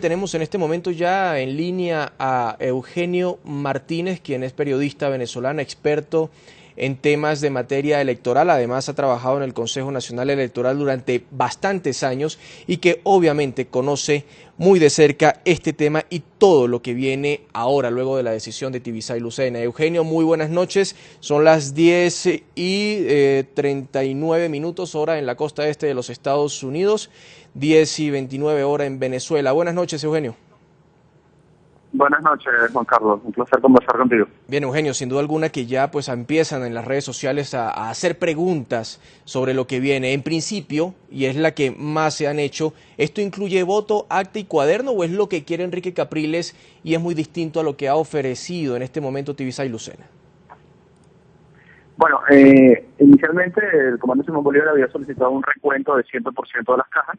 tenemos en este momento ya en línea a Eugenio Martínez, quien es periodista venezolano, experto en temas de materia electoral. Además ha trabajado en el Consejo Nacional Electoral durante bastantes años y que obviamente conoce muy de cerca este tema y todo lo que viene ahora luego de la decisión de Tibisay Lucena. Eugenio, muy buenas noches. Son las 10:39 minutos hora en la costa este de los Estados Unidos, 10:29 hora en Venezuela. Buenas noches, Eugenio. Buenas noches, Juan Carlos. Un placer conversar contigo. Bien, Eugenio, sin duda alguna que ya pues empiezan en las redes sociales a hacer preguntas sobre lo que viene. En principio, y es la que más se han hecho, ¿esto incluye voto, acta y cuaderno o es lo que quiere Enrique Capriles y es muy distinto a lo que ha ofrecido en este momento Tibisay Lucena? Bueno, inicialmente el Comando Simón Bolívar había solicitado un recuento de 100% de las cajas.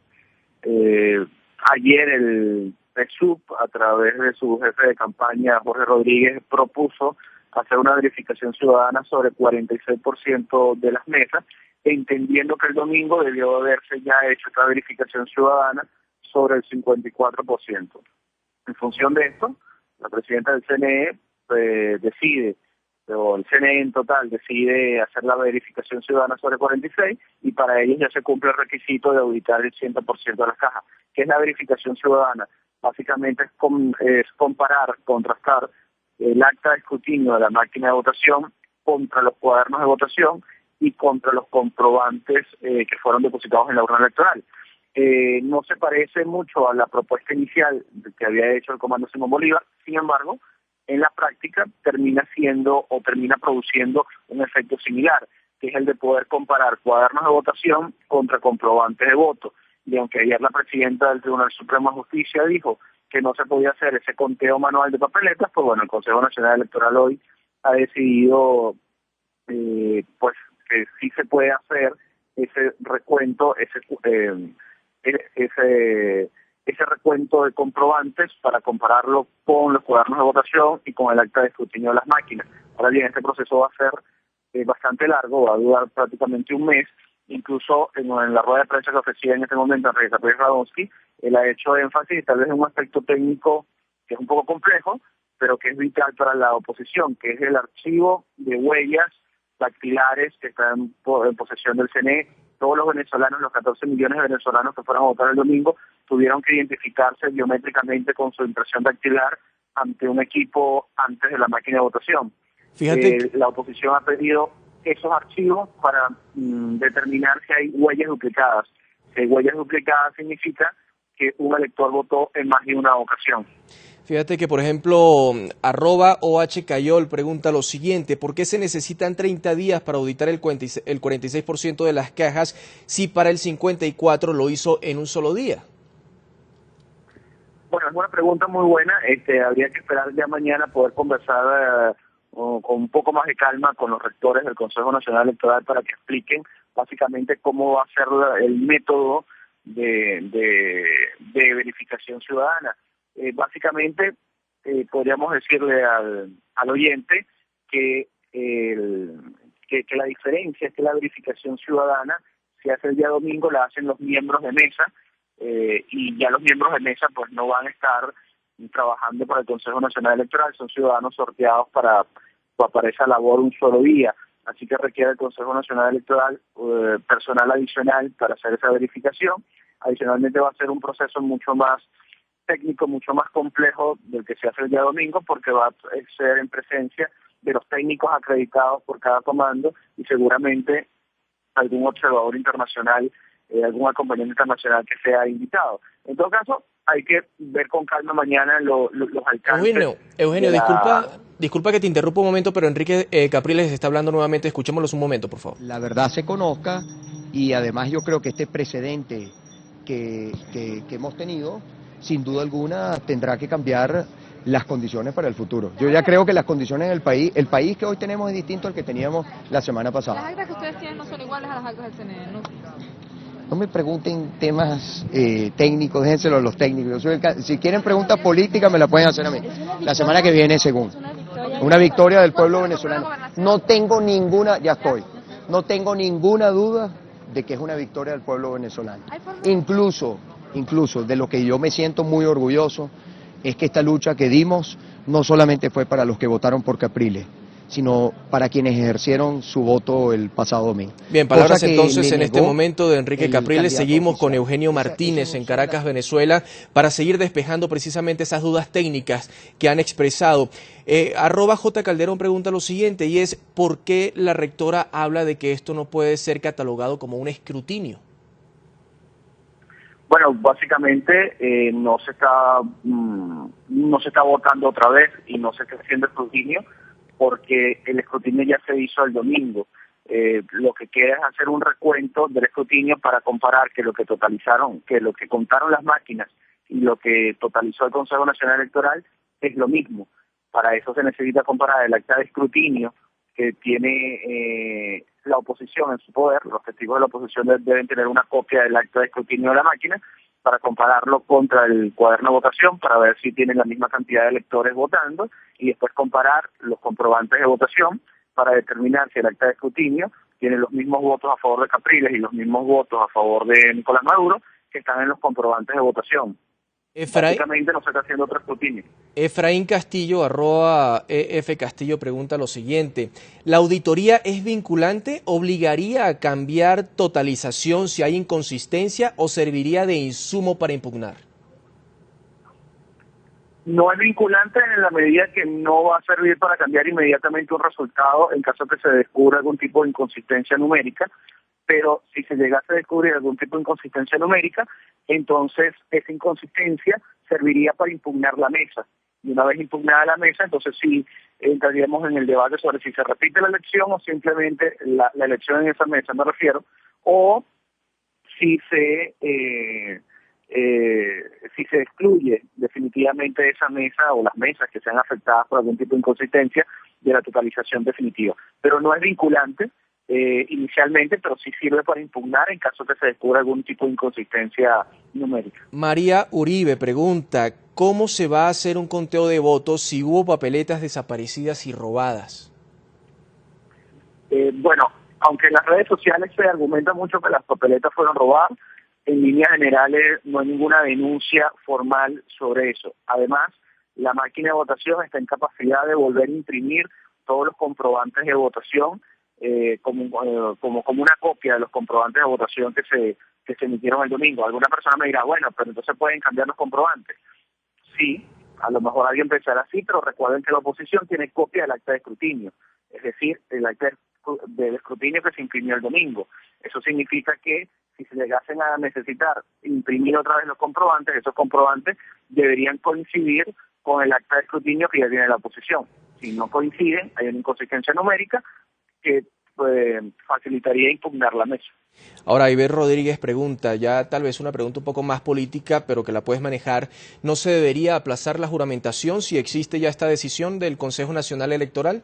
Ayer el PSUV, a través de su jefe de campaña, Jorge Rodríguez, propuso hacer una verificación ciudadana sobre 46% de las mesas, entendiendo que el domingo debió haberse ya hecho esta verificación ciudadana sobre el 54%. En función de esto, la presidenta del CNE decide, o el CNE en total decide hacer la verificación ciudadana sobre 46 y para ellos ya se cumple el requisito de auditar el 100% de las cajas. ¿Qué es la verificación ciudadana? Básicamente es comparar, contrastar el acta de escrutinio de la máquina de votación contra los cuadernos de votación y contra los comprobantes que fueron depositados en la urna electoral. No se parece mucho a la propuesta inicial que había hecho el Comando Simón Bolívar, sin embargo, en la práctica termina produciendo un efecto similar, que es el de poder comparar cuadernos de votación contra comprobantes de voto. Y aunque ayer la presidenta del Tribunal Supremo de Justicia dijo que no se podía hacer ese conteo manual de papeletas, pues bueno, el Consejo Nacional Electoral hoy ha decidido pues que sí se puede hacer ese recuento, ese recuento de comprobantes para compararlo con los cuadernos de votación y con el acta de escrutinio de las máquinas. Ahora bien, este proceso va a ser bastante largo, va a durar prácticamente un mes. Incluso en la rueda de prensa que ofrecía en este momento Enrique Capriles Radonsky, él ha hecho énfasis tal vez en un aspecto técnico que es un poco complejo, pero que es vital para la oposición, que es el archivo de huellas dactilares que están en posesión del CNE. Todos los venezolanos, los 14 millones de venezolanos que fueron a votar el domingo, tuvieron que identificarse biométricamente con su impresión dactilar ante un equipo antes de la máquina de votación. Fíjate la oposición ha pedido esos archivos para determinar si hay huellas duplicadas. Si hay huellas duplicadas significa que un elector votó en más de una ocasión. Fíjate que, por ejemplo, @OHCayol pregunta lo siguiente: ¿por qué se necesitan 30 días para auditar el 46% de las cajas si para el 54% lo hizo en un solo día? Bueno, es una pregunta muy buena. Habría que esperar ya mañana poder conversar con un poco más de calma con los rectores del Consejo Nacional Electoral para que expliquen básicamente cómo va a ser el método de verificación ciudadana. Básicamente podríamos decirle al oyente que la diferencia es que la verificación ciudadana se hace el día domingo, la hacen los miembros de mesa y ya los miembros de mesa pues no van a estar trabajando para el Consejo Nacional Electoral, son ciudadanos sorteados para esa labor un solo día, así que requiere el Consejo Nacional Electoral personal adicional para hacer esa verificación. Adicionalmente va a ser un proceso mucho más técnico, mucho más complejo del que se hace el día domingo, porque va a ser en presencia de los técnicos acreditados por cada comando y seguramente algún observador internacional, algún acompañante internacional que sea invitado. En todo caso, hay que ver con calma mañana los alcances. Eugenio, disculpa que te interrumpa un momento, pero Enrique Capriles está hablando nuevamente. Escuchémoslos un momento, por favor. La verdad se conozca y además yo creo que este precedente que hemos tenido, sin duda alguna, tendrá que cambiar las condiciones para el futuro. Yo ya creo que las condiciones del país, el país que hoy tenemos es distinto al que teníamos la semana pasada. Las actas que ustedes tienen no son iguales a las actas del CNE, ¿no? No me pregunten temas técnicos, déjenselo a los técnicos. Si quieren preguntas políticas me la pueden hacer a mí. La semana que viene, según. Una victoria del pueblo venezolano. No tengo ninguna No tengo ninguna duda de que es una victoria del pueblo venezolano. Incluso incluso de lo que yo me siento muy orgulloso, es que esta lucha que dimos no solamente fue para los que votaron por Capriles, sino para quienes ejercieron su voto el pasado domingo. Bien, palabras entonces en este momento de Enrique Capriles. Seguimos con Eugenio Martínez en Caracas, Venezuela, para seguir despejando precisamente esas dudas técnicas que han expresado. @J Calderón pregunta lo siguiente, y es ¿por qué la rectora habla de que esto no puede ser catalogado como un escrutinio? Bueno, básicamente no se está votando otra vez y no se está haciendo escrutinio porque el escrutinio ya se hizo el domingo. Lo que queda es hacer un recuento del escrutinio para comparar que lo que contaron las máquinas y lo que totalizó el Consejo Nacional Electoral es lo mismo. Para eso se necesita comparar el acta de escrutinio que tiene la oposición en su poder. Los testigos de la oposición deben tener una copia del acta de escrutinio de la máquina para compararlo contra el cuaderno de votación para ver si tienen la misma cantidad de electores votando y después comparar los comprobantes de votación para determinar si el acta de escrutinio tiene los mismos votos a favor de Capriles y los mismos votos a favor de Nicolás Maduro que están en los comprobantes de votación. Básicamente no se está haciendo otro escrutinio. Efraín Castillo, @EF Castillo, pregunta lo siguiente. ¿La auditoría es vinculante? ¿Obligaría a cambiar totalización si hay inconsistencia o serviría de insumo para impugnar? No es vinculante en la medida que no va a servir para cambiar inmediatamente un resultado en caso que se descubra algún tipo de inconsistencia numérica, pero si se llegase a descubrir algún tipo de inconsistencia numérica, entonces esa inconsistencia serviría para impugnar la mesa. Y una vez impugnada la mesa, entonces sí entraríamos en el debate sobre si se repite la elección o simplemente la elección en esa mesa, me refiero, o si se excluye definitivamente esa mesa o las mesas que sean afectadas por algún tipo de inconsistencia de la totalización definitiva. Pero no es vinculante inicialmente, pero sí sirve para impugnar en caso que se descubra algún tipo de inconsistencia numérica. María Uribe pregunta, ¿cómo se va a hacer un conteo de votos si hubo papeletas desaparecidas y robadas? Bueno, aunque en las redes sociales se argumenta mucho que las papeletas fueron robadas, en líneas generales no hay ninguna denuncia formal sobre eso. Además, la máquina de votación está en capacidad de volver a imprimir todos los comprobantes de votación como una copia de los comprobantes de votación que se emitieron el domingo. Alguna persona me dirá, bueno, pero entonces pueden cambiar los comprobantes. Sí, a lo mejor alguien pensará así, pero recuerden que la oposición tiene copia del acta de escrutinio, es decir, el acta del escrutinio que se imprimió el domingo. Eso significa que si se llegasen a necesitar imprimir otra vez los comprobantes, esos comprobantes deberían coincidir con el acta de escrutinio que ya tiene la oposición. Si no coinciden, hay una inconsistencia numérica que facilitaría impugnar la mesa. Ahora, Iber Rodríguez pregunta, ya tal vez una pregunta un poco más política, pero que la puedes manejar. ¿No se debería aplazar la juramentación si existe ya esta decisión del Consejo Nacional Electoral?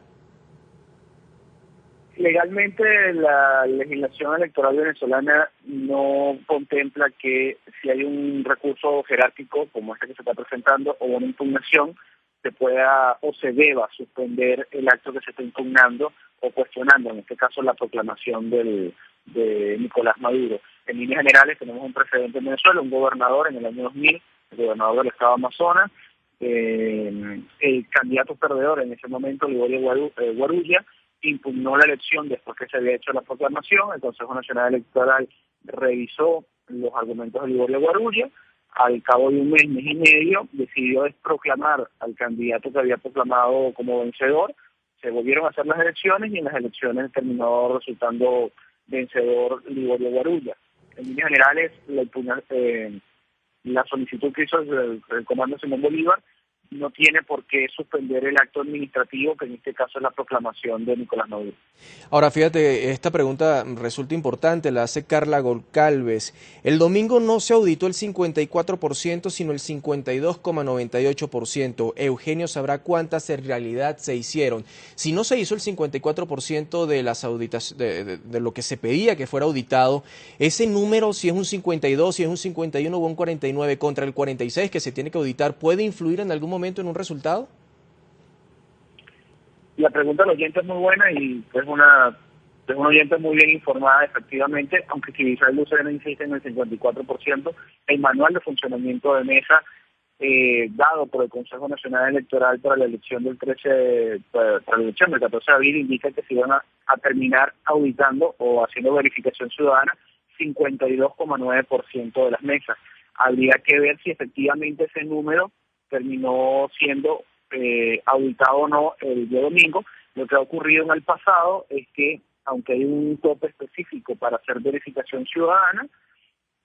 Legalmente la legislación electoral venezolana no contempla que si hay un recurso jerárquico como este que se está presentando o una impugnación, se pueda o se deba suspender el acto que se está impugnando o cuestionando, en este caso la proclamación de Nicolás Maduro. En líneas generales tenemos un precedente en Venezuela, un gobernador en el año 2000, el gobernador del estado Amazonas, el candidato perdedor en ese momento, Liborio Guarulla, impugnó la elección después que se había hecho la proclamación. El Consejo Nacional Electoral revisó los argumentos de Liborio Guarulla. Al cabo de un mes y medio, decidió desproclamar al candidato que había proclamado como vencedor. Se volvieron a hacer las elecciones y en las elecciones terminó resultando vencedor Liborio Guarulla. En líneas generales, la solicitud que hizo el comando Simón Bolívar no tiene por qué suspender el acto administrativo, que en este caso es la proclamación de Nicolás Maduro. Ahora, fíjate, esta pregunta resulta importante, la hace Carla Golcalves. El domingo no se auditó el 54%, sino el 52,98%. Eugenio sabrá cuántas en realidad se hicieron. Si no se hizo el 54% de las de lo que se pedía que fuera auditado, ese número, si es un 52, si es un 51 o un 49 contra el 46 que se tiene que auditar, ¿puede influir en algún momento en un resultado? La pregunta del oyente es muy buena y es una Es una oyente muy bien informada, efectivamente, aunque si Israel Lucena insiste en el 54%, el manual de funcionamiento de mesa dado por el Consejo Nacional Electoral para la elección del 14 de abril indica que se iban a terminar auditando o haciendo verificación ciudadana 52,9% de las mesas. Habría que ver si efectivamente ese número terminó siendo auditado o no el día domingo. Lo que ha ocurrido en el pasado es que, aunque hay un tope específico para hacer verificación ciudadana,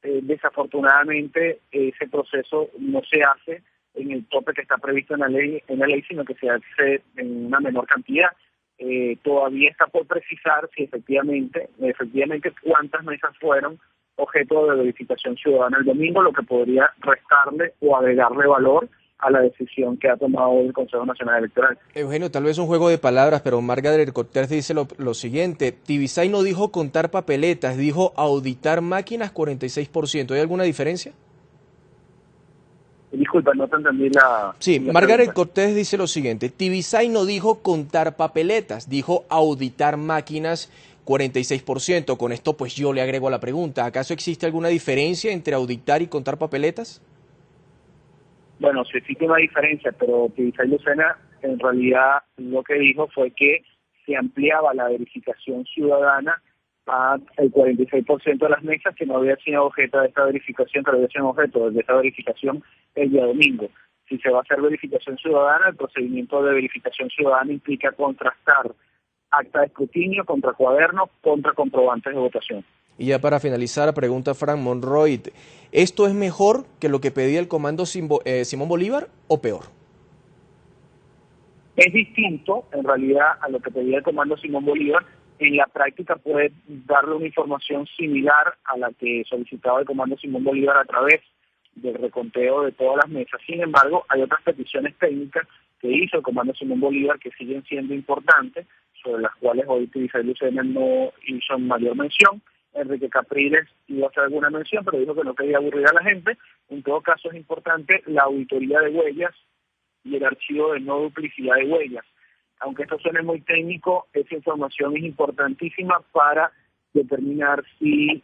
desafortunadamente ese proceso no se hace en el tope que está previsto en la ley, sino que se hace en una menor cantidad. Todavía está por precisar si efectivamente cuántas mesas fueron objeto de verificación ciudadana el domingo, lo que podría restarle o agregarle valor a la decisión que ha tomado el Consejo Nacional Electoral. Eugenio, tal vez un juego de palabras, pero Margaret Cortés dice lo siguiente: Tibisay no dijo contar papeletas, dijo auditar máquinas 46%. ¿Hay alguna diferencia? Disculpa, no te entendí la... Sí, la Margaret pregunta. Cortés dice lo siguiente: Tibisay no dijo contar papeletas, dijo auditar máquinas 46%. Con esto pues yo le agrego a la pregunta: ¿acaso existe alguna diferencia entre auditar y contar papeletas? Bueno, sí existe una diferencia, pero Tibisay Lucena en realidad lo que dijo fue que se ampliaba la verificación ciudadana a el 46% de las mesas que no había sido objeto de esta verificación, que había sido objeto de esta verificación el día domingo. Si se va a hacer verificación ciudadana, el procedimiento de verificación ciudadana implica contrastar acta de escrutinio contra cuadernos, contra comprobantes de votación. Y ya para finalizar, pregunta Frank Monroy: ¿esto es mejor que lo que pedía el comando Simón Bolívar o peor? Es distinto, en realidad, a lo que pedía el comando Simón Bolívar. En la práctica puede darle una información similar a la que solicitaba el comando Simón Bolívar a través del reconteo de todas las mesas. Sin embargo, hay otras peticiones técnicas que hizo el comando Simón Bolívar que siguen siendo importantes, sobre las cuales hoy Tibisay Lucena no hizo mayor mención. Enrique Capriles iba a hacer alguna mención, pero dijo que no quería aburrir a la gente. En todo caso, es importante la auditoría de huellas y el archivo de no duplicidad de huellas. Aunque esto suene muy técnico, esa información es importantísima para determinar si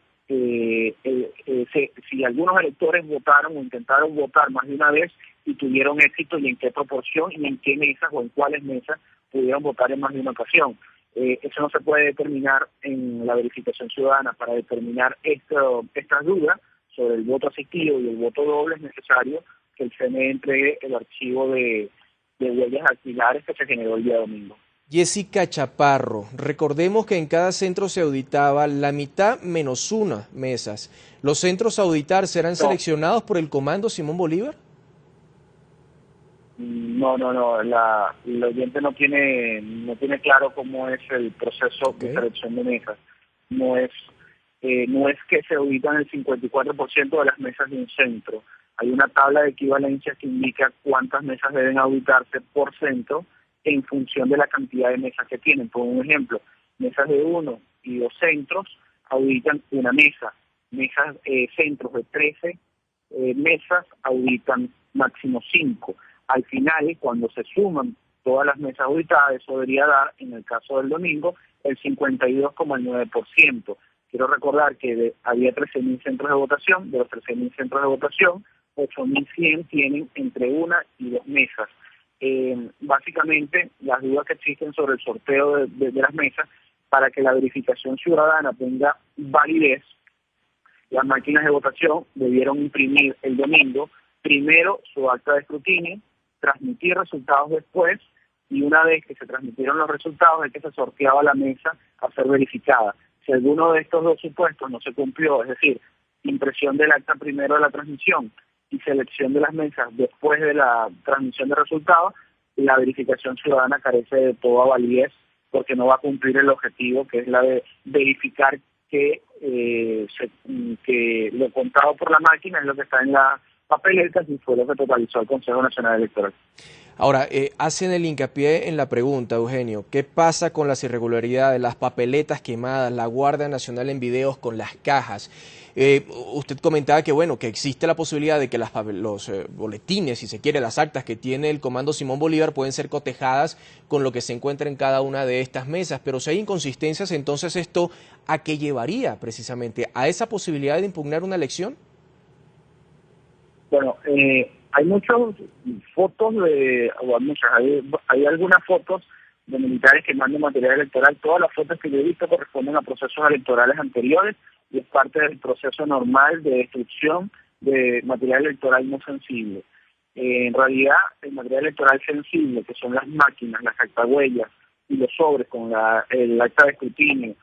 algunos electores votaron o intentaron votar más de una vez y tuvieron éxito, y en qué proporción y en qué mesas o en cuáles mesas pudieron votar en más de una ocasión. Eso no se puede determinar en la verificación ciudadana. Para determinar estas dudas sobre el voto asistido y el voto doble es necesario que el CNE entregue el archivo de huellas dactilares que se generó el día domingo. Jessica Chaparro: recordemos que en cada centro se auditaba la mitad menos una mesas. ¿Los centros a auditar serán seleccionados por el comando Simón Bolívar? No, la oyente no tiene claro cómo es el proceso de selección de mesas. No es que se auditan el 54% de las mesas de un centro. Hay una tabla de equivalencia que indica cuántas mesas deben auditarse por centro en función de la cantidad de mesas que tienen. Por un ejemplo, mesas de 1 y 2 centros auditan una mesa. Centros de 13 mesas auditan máximo 5. Al final, cuando se suman todas las mesas auditadas, eso debería dar, en el caso del domingo, el 52,9%. Quiero recordar que había 13.000 centros de votación. De los 13.000 centros de votación, 8.100 tienen entre una y dos mesas. Básicamente, las dudas que existen sobre el sorteo de las mesas, para que la verificación ciudadana tenga validez, las máquinas de votación debieron imprimir el domingo primero su acta de escrutinio, transmitir resultados después, y una vez que se transmitieron los resultados es que se sorteaba la mesa a ser verificada. Si alguno de estos dos supuestos no se cumplió, es decir, impresión del acta primero de la transmisión y selección de las mesas después de la transmisión de resultados, la verificación ciudadana carece de toda validez, porque no va a cumplir el objetivo, que es la de verificar que lo contado por la máquina es lo que está en la papeletas y fue lo que totalizó el Consejo Nacional Electoral. Ahora, hacen el hincapié en la pregunta, Eugenio: ¿qué pasa con las irregularidades, las papeletas quemadas, la Guardia Nacional en videos con las cajas? Usted comentaba que, bueno, que existe la posibilidad de que los boletines, si se quiere, las actas que tiene el Comando Simón Bolívar pueden ser cotejadas con lo que se encuentra en cada una de estas mesas, pero si hay inconsistencias, entonces esto ¿a qué llevaría precisamente? ¿A esa posibilidad de impugnar una elección? Bueno, hay muchas fotos hay algunas fotos de militares que mandan material electoral. Todas las fotos que yo he visto corresponden a procesos electorales anteriores y es parte del proceso normal de destrucción de material electoral no sensible. En realidad, el material electoral sensible, que son las máquinas, las actahuellas y los sobres con el acta de escrutinio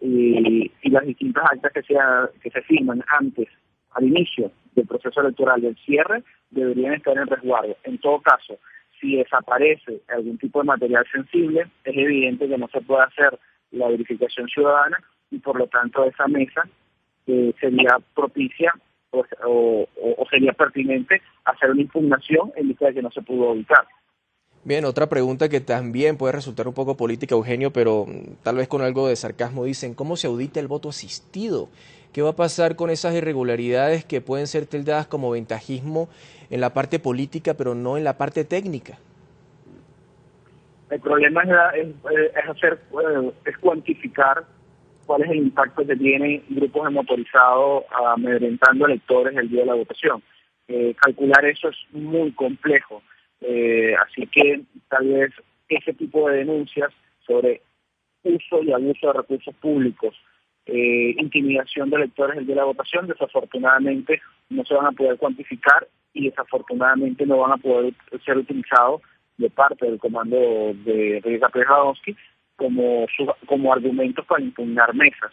y las distintas actas que se firman antes, al inicio del proceso electoral, del cierre, deberían estar en resguardo. En todo caso, si desaparece algún tipo de material sensible, es evidente que no se puede hacer la verificación ciudadana y por lo tanto esa mesa sería propicia o sería pertinente hacer una impugnación en vista de que no se pudo evitar. Bien, otra pregunta que también puede resultar un poco política, Eugenio, pero tal vez con algo de sarcasmo. Dicen, ¿cómo se audita el voto asistido? ¿Qué va a pasar con esas irregularidades que pueden ser tildadas como ventajismo en la parte política, pero no en la parte técnica? El problema es cuantificar cuál es el impacto que tienen grupos de motorizados amedrentando electores el día de la votación. Calcular eso es muy complejo. Así que tal vez ese tipo de denuncias sobre uso y abuso de recursos públicos, intimidación de electores el día de la votación, desafortunadamente no se van a poder cuantificar y desafortunadamente no van a poder ser utilizados de parte del comando de Rodríguez Zapata como argumentos para impugnar mesas.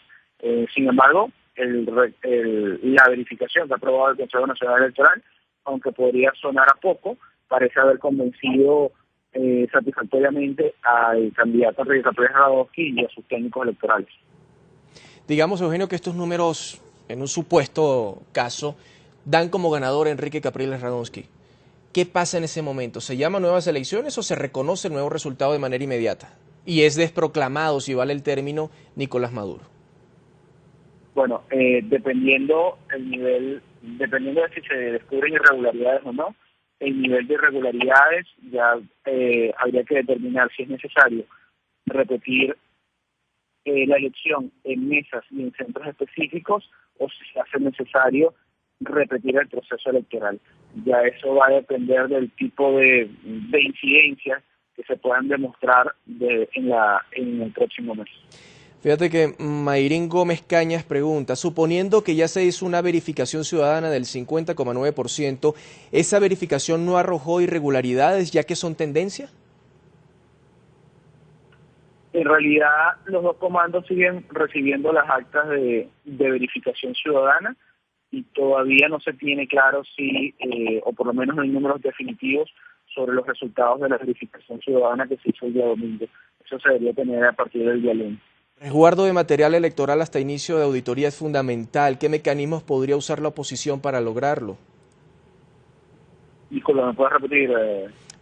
Sin embargo, la verificación que ha aprobado el Consejo Nacional Electoral, aunque podría sonar a poco, parece haber convencido satisfactoriamente al candidato Rodríguez Zapata y a sus técnicos electorales. Digamos, Eugenio, que estos números, en un supuesto caso, dan como ganador a Enrique Capriles Radonsky. ¿Qué pasa en ese momento? ¿Se llaman nuevas elecciones o se reconoce el nuevo resultado de manera inmediata? Y es desproclamado, si vale el término, Nicolás Maduro. Bueno, dependiendo de si se descubren irregularidades o no, el nivel de irregularidades ya habría que determinar si es necesario repetir la elección en mesas y en centros específicos o si se hace necesario repetir el proceso electoral. Ya eso va a depender del tipo de incidencias que se puedan demostrar en el próximo mes. Fíjate que Mayrín Gómez Cañas pregunta, suponiendo que ya se hizo una verificación ciudadana del 50,9%, ¿esa verificación no arrojó irregularidades ya que son tendencia? En realidad, los dos comandos siguen recibiendo las actas de verificación ciudadana y todavía no se tiene claro si, o por lo menos no hay números definitivos sobre los resultados de la verificación ciudadana que se hizo el día domingo. Eso se debería tener a partir del día lunes. Resguardo de material electoral hasta inicio de auditoría es fundamental. ¿Qué mecanismos podría usar la oposición para lograrlo? Disculpa, ¿me puedes repetir?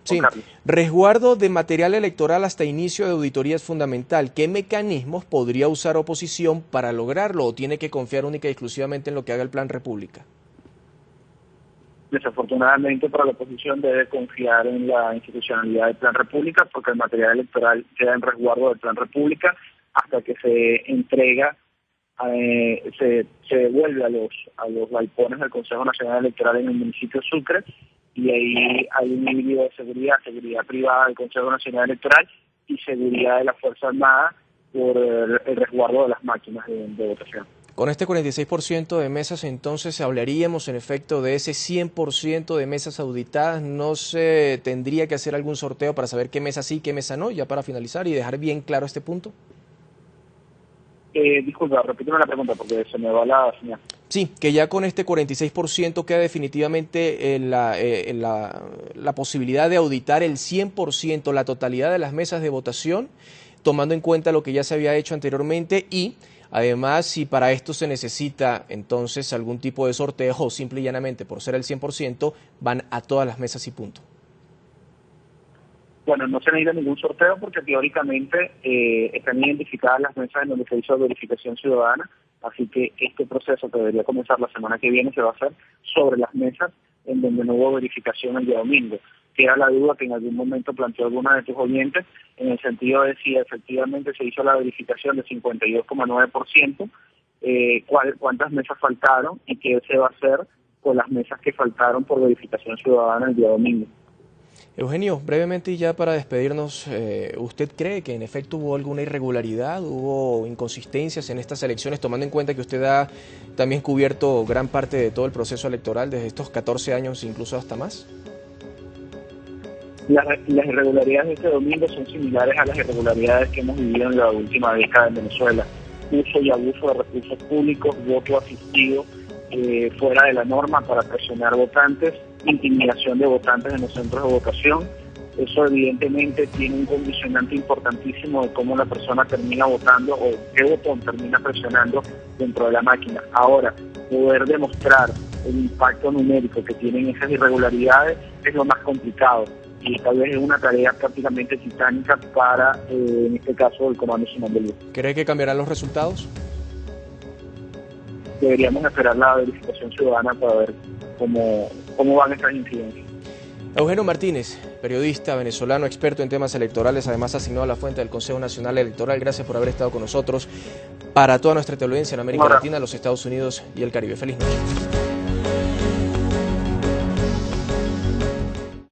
Sí, resguardo de material electoral hasta inicio de auditoría es fundamental. ¿Qué mecanismos podría usar oposición para lograrlo o tiene que confiar única y exclusivamente en lo que haga el Plan República? Desafortunadamente para la oposición debe confiar en la institucionalidad del Plan República porque el material electoral queda en resguardo del Plan República hasta que se entrega, se devuelve a los galpones del Consejo Nacional Electoral en el municipio de Sucre y ahí hay un híbrido de seguridad privada del Consejo Nacional Electoral y seguridad de la Fuerza Armada por el resguardo de las máquinas de votación. Con este 46% de mesas, entonces, hablaríamos en efecto de ese 100% de mesas auditadas. ¿No se tendría que hacer algún sorteo para saber qué mesa sí, qué mesa no, ya para finalizar y dejar bien claro este punto? Disculpa, repíteme la pregunta porque se me va la señal. Sí, que ya con este 46% queda definitivamente la posibilidad de auditar el 100%, la totalidad de las mesas de votación, tomando en cuenta lo que ya se había hecho anteriormente y además si para esto se necesita entonces algún tipo de sorteo o simple y llanamente por ser el 100% van a todas las mesas y punto. Bueno, no se necesita ningún sorteo porque teóricamente están identificadas las mesas en donde se hizo verificación ciudadana, así que este proceso que debería comenzar la semana que viene se va a hacer sobre las mesas en donde no hubo verificación el día domingo. Queda la duda que en algún momento planteó alguna de tus oyentes en el sentido de si efectivamente se hizo la verificación de 52,9%, cuántas mesas faltaron y qué se va a hacer con las mesas que faltaron por verificación ciudadana el día domingo. Eugenio, brevemente y ya para despedirnos, ¿usted cree que en efecto hubo alguna irregularidad, hubo inconsistencias en estas elecciones, tomando en cuenta que usted ha también cubierto gran parte de todo el proceso electoral desde estos 14 años, incluso hasta más? Las irregularidades de este domingo son similares a las irregularidades que hemos vivido en la última década en Venezuela. Uso y abuso de recursos públicos, voto asistido fuera de la norma para presionar votantes, intimidación de votantes en los centros de votación. Eso evidentemente tiene un condicionante importantísimo de cómo la persona termina votando o qué botón termina presionando dentro de la máquina. Ahora, poder demostrar el impacto numérico que tienen esas irregularidades es lo más complicado y tal vez es una tarea prácticamente titánica para, en este caso, el Comando Simón Bolívar. ¿Cree que cambiarán los resultados? Deberíamos esperar la verificación ciudadana para ver cómo van estas incidencias. Eugenio Martínez, periodista venezolano, experto en temas electorales, además asignado a la fuente del Consejo Nacional Electoral. Gracias por haber estado con nosotros para toda nuestra teleaudiencia en América Latina, los Estados Unidos y el Caribe. Feliz noche.